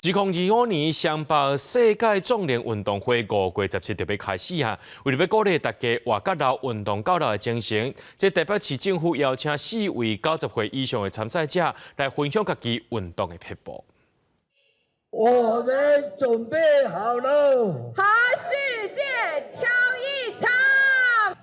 2025年双北世界壮年运动会5月17特别开始啊！为了要鼓励大家活甲老运动到老的精神，这台北市政府邀请4位90岁以上的参赛者来分享家己运动的撇步。我们准备好了，和世界跳一场。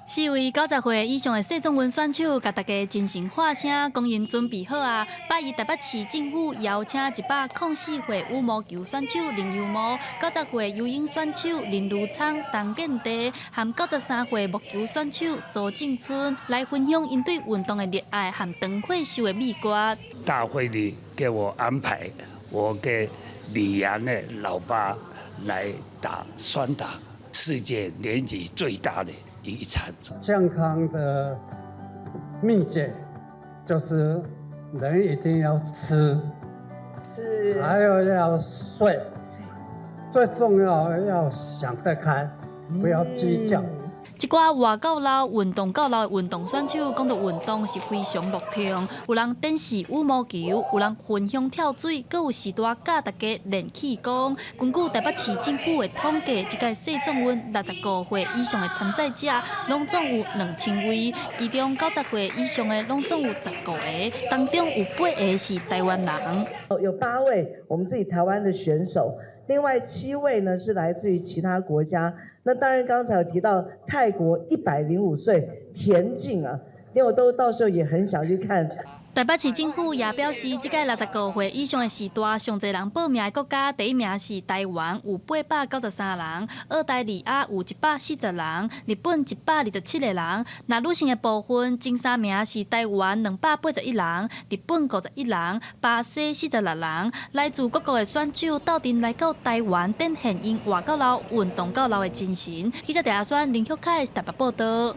4位90岁以上的世壮运选手，甲大家真心话声，讲因准备好啊！拜依台北市政府邀请104岁羽毛球选手林优模、90岁游泳选手林如昌、陈建德，和93岁木球选手苏正春来分享因对运动的热爱和长退休的秘诀。大会里给我安排，我给李阳的老爸来双打，世界年纪最大的一场。健康的秘诀就是人一定要吃，还有要睡，最重要要想得开，不要计较。一寡活到老、运动到老的运动选手讲到运动是非常乐听，有人展示羽毛球，有人分享跳水，阁有时代教大家练气功。根据台北市政府的统计，这届世壮运65岁以上的参赛者拢总有2000位，其中90岁以上的拢总有15个，当中有8个是台湾人。有8位我们自己台湾的选手，另外7位呢是来自于其他国家。那当然，刚才有提到泰国105岁田径啊，因为我都到时候也很想去看。台北市政府也表示，这届65岁以上的时代，上侪人报名的国家，第一名是台湾，有893人；澳大利亚有140人；日本127个人。那女性的部分，前3名是台湾281人，日本51人，巴西46人。来自各国的选手斗阵来到台湾，展现因活到老、运动到老的精神。记者陈亚轩、林秀凯台北报道。